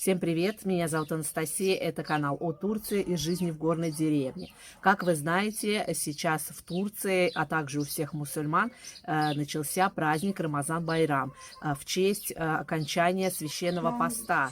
Всем привет, меня зовут Анастасия, это канал о Турции и жизни в горной деревне. Как вы знаете, сейчас в Турции, а также у всех мусульман, начался праздник Рамазан-Байрам в честь окончания священного поста.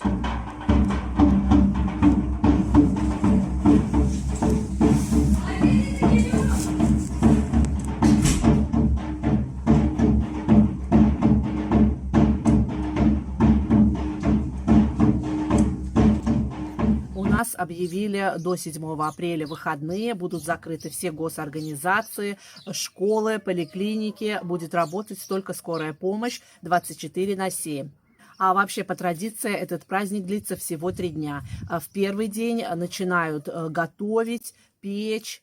У нас объявили до 7 апреля выходные, будут закрыты все госорганизации, школы, поликлиники, будет работать только скорая помощь 24/7. А вообще, по традиции, этот праздник длится всего 3 дня. В первый день начинают готовить, печь.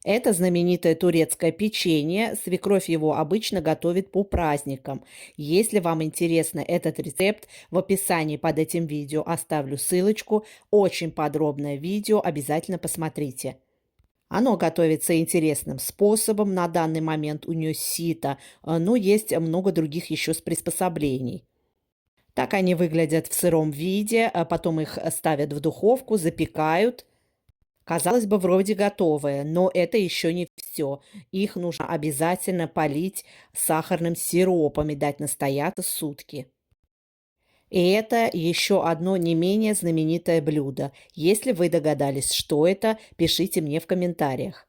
Это знаменитое турецкое печенье. Свекровь его обычно готовит по праздникам. Если вам интересно этот рецепт, в описании под этим видео оставлю ссылочку. Очень подробное видео, обязательно посмотрите. Оно готовится интересным способом. На данный момент у нее сито, но есть много других еще приспособлений. Так они выглядят в сыром виде, потом их ставят в духовку, запекают. Казалось бы, вроде готовые, но это еще не все. Их нужно обязательно полить сахарным сиропом и дать настояться сутки. И это еще одно не менее знаменитое блюдо. Если вы догадались, что это, пишите мне в комментариях.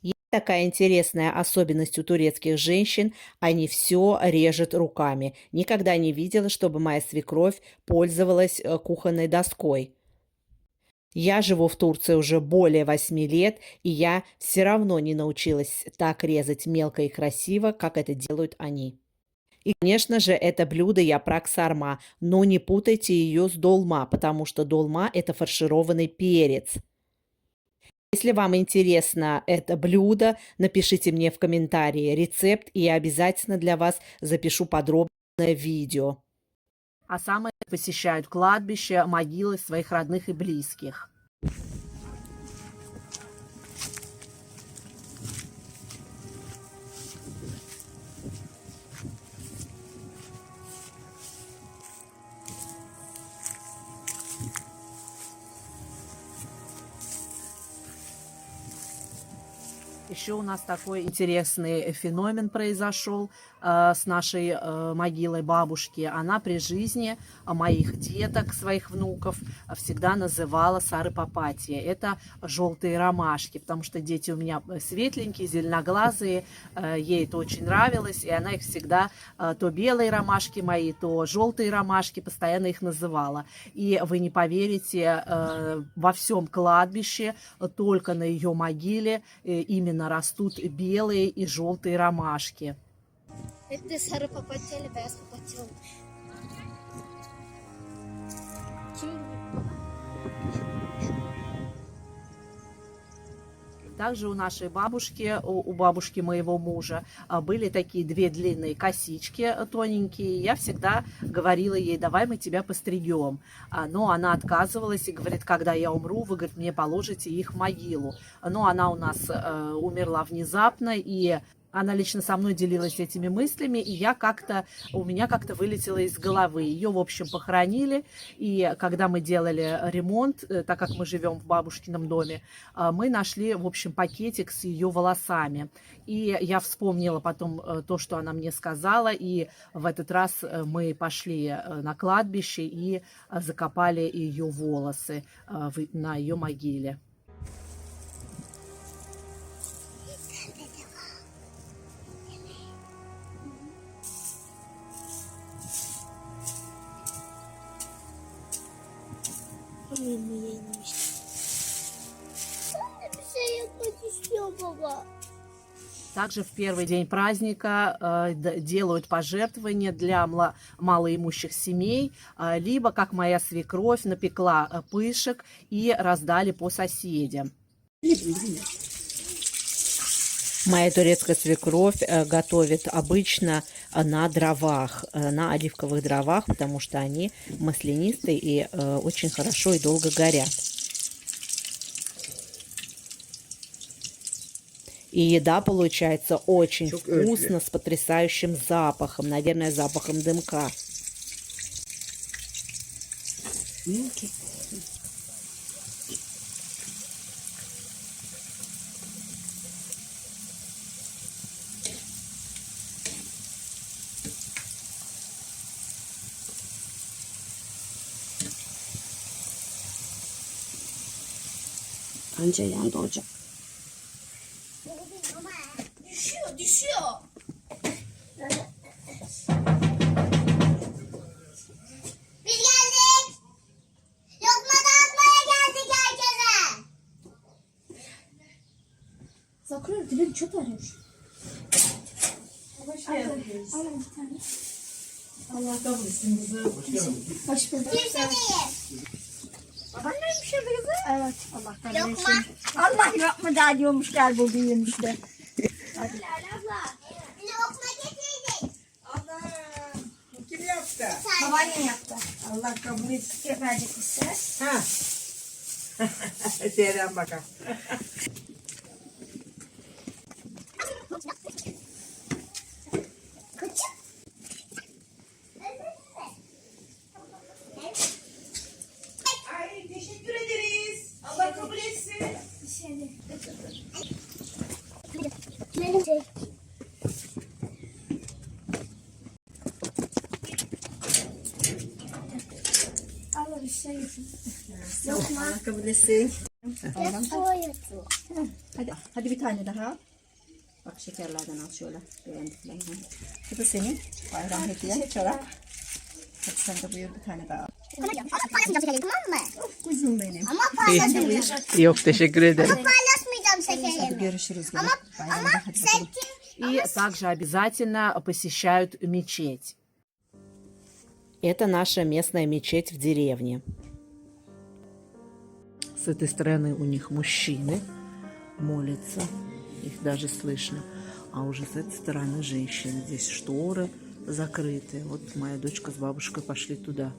Есть такая интересная особенность у турецких женщин, они все режут руками. Никогда не видела, чтобы моя свекровь пользовалась кухонной доской. Я живу в Турции уже более 8 лет, и я все равно не научилась так резать мелко и красиво, как это делают они. И, конечно же, это блюдо япрак сарма, но не путайте ее с долма, потому что долма – это фаршированный перец. Если вам интересно это блюдо, напишите мне в комментарии рецепт, и я обязательно для вас запишу подробное видео. А самые посещают кладбище, могилы своих родных и близких. Еще у нас такой интересный феномен произошел с нашей могилой бабушки. Она при жизни моих деток, своих внуков, всегда называла сары-папатия. Это желтые ромашки, потому что дети у меня светленькие, зеленоглазые, ей это очень нравилось, и она их всегда, то белые ромашки мои, то желтые ромашки, постоянно их называла. И вы не поверите, во всем кладбище, только на ее могиле именно растут белые и желтые ромашки. Это sarı papatya ile beyaz papatya olmuş. Также у нашей бабушки, у бабушки моего мужа, были такие 2 длинные косички тоненькие. Я всегда говорила ей: давай мы тебя постригем. Но она отказывалась и говорит: когда я умру, вы, говорит, мне положите их в могилу. Но она у нас умерла внезапно, и она лично со мной делилась этими мыслями, и у меня как-то вылетело из головы. Ее, в общем, похоронили, и когда мы делали ремонт, так как мы живем в бабушкином доме, мы нашли, в общем, пакетик с ее волосами. И я вспомнила потом то, что она мне сказала, и в этот раз мы пошли на кладбище и закопали ее волосы на ее могиле. Также в первый день праздника делают пожертвования для малоимущих семей, либо, как моя свекровь, напекла пышек и раздали по соседям. Моя турецкая свекровь готовит обычно на дровах, на оливковых дровах, потому что они маслянистые и очень хорошо и долго горят. И еда получается очень вкусно, с потрясающим запахом, наверное, запахом дымка. Anca yandı ocak. Düşüyor, düşüyor. Biz geldik. Lokma dağıtmaya geldik herkese. Sakura dilin çöp arıyor. Hoş geldiniz. Alın bir tane. Allah kabul etsin kızım. Hoş bulduk. Kimsedeyiz. Babaannem pişirdi kızım. Evet. Allah kabul Lokma. etsin. Allah yapma da diyormuş gel bu büyümüş de. Bilal abla. Lokma getirdik. Allah! Kim yaptı? Babaannem yaptı. Allah kabul etsin. Gebercek misin? Ha. Seyren bakalım. Ay teşekkür ederiz. Allah kabul etsin. Allah bir şey yesin. Allah kabul etsin. Soğuyordu. Hadi bir tane daha. Bak şekerlerden al şöyle. Beğendiklerini. Bu da senin. Bayram hediye. Çorap. Hadi sen de buyur bir tane daha. Ama paylaşmayacağım şekerim, tamam mı? Kuzum benim. Ama paylaşmayacağım. Yok, teşekkür ederim. Ama paylaşmayacağım Hadi şekerimi. görüşürüz. Gene. Bayramda Ama hadi sen bakalım. И также обязательно посещают мечеть. Это наша местная мечеть в деревне. С этой стороны у них мужчины молятся, их даже слышно. А уже с этой стороны женщины. Здесь шторы закрыты. Вот моя дочка с бабушкой пошли туда.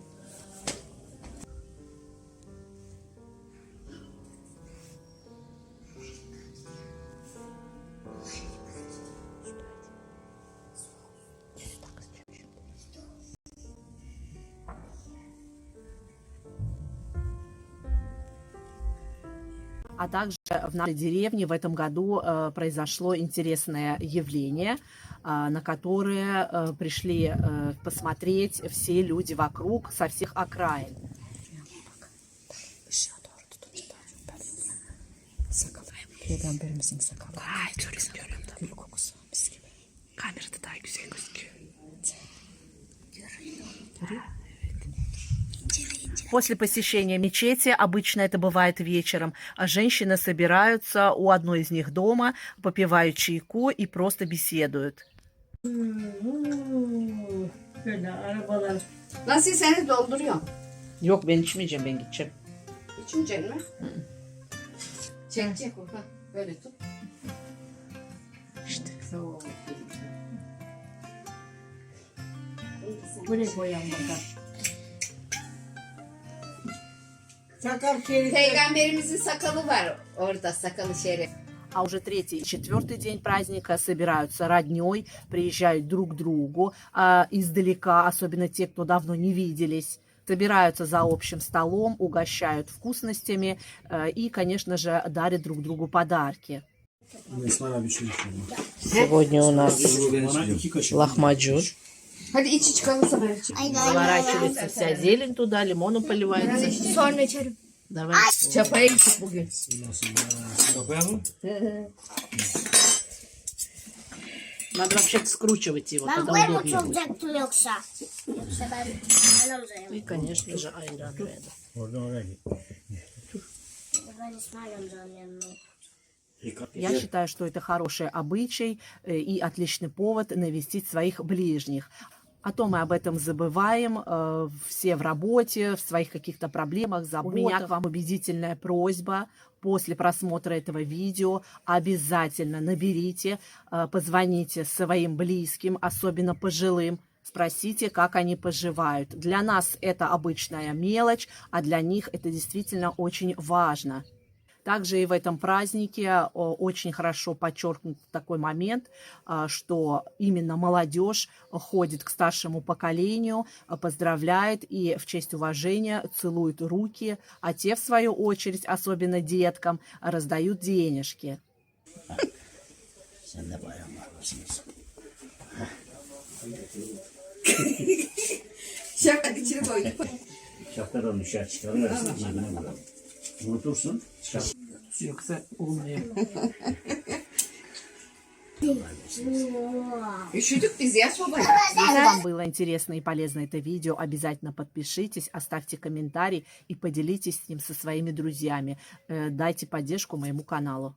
А также в нашей деревне в этом году произошло интересное явление, на которое пришли посмотреть все люди вокруг со всех окраин. Peygamberimizin sakalı. Ay, görüyorum da. Gül kokusu. Mis gibi. Kamerada daha güzel gözüküyor. После посещения мечети, обычно это бывает вечером, женщины собираются у одной из них дома, попивают чайку и просто беседуют. Böyle arabalar. Nasıl seni dolduruyorum? Yok, ben içmeyeceğim, ben gideceğim. İçmeyecek mi? Çek çek Urfa. Böyle tut. İşte. Buraya koyalım bakalım. Sakal şerif. Peygamberimizin sakalı var orada, sakalı şerif. А уже третий и четвертый день праздника собираются родней, приезжают друг к другу издалека, особенно те, кто давно не виделись. Собираются за общим столом, угощают вкусностями и, конечно же, дарят друг другу подарки. Сегодня у нас лохмаджун. Hadi iç çıkalım sana. Заворачивается вся зелень туда, лимоном поливается. Sonra içerim. Давай. Çapaya gittik bugün. Надо вообще скручивать его, Ben тогда koyma удобнее çok будет. yaktım yoksa. Yoksa ben alacağım. И, конечно же, айран рядом. Ben İsmail amcanın yanına. Я считаю, что это хороший обычай и отличный повод навестить своих ближних. А то мы об этом забываем, все в работе, в своих каких-то проблемах, заботах. У меня к вам убедительная просьба. После просмотра этого видео обязательно наберите, позвоните своим близким, особенно пожилым, спросите, как они поживают. Для нас это обычная мелочь, а для них это действительно очень важно. Также и в этом празднике очень хорошо подчеркнут такой момент, что именно молодежь ходит к старшему поколению, поздравляет и в честь уважения целует руки, а те, в свою очередь, особенно деткам, раздают денежки. Sen de bayramlardasınız. Şapkanın içine koyduk. Şapkadan düşer çıkarırsın cebine vuralım. Unutursun. Yoksa olmuyor. Üşüdük biz ya sobaya. Если вам было интересно и полезно это видео, обязательно подпишитесь, оставьте комментарий и поделитесь с ним со своими друзьями. Дайте поддержку моему каналу.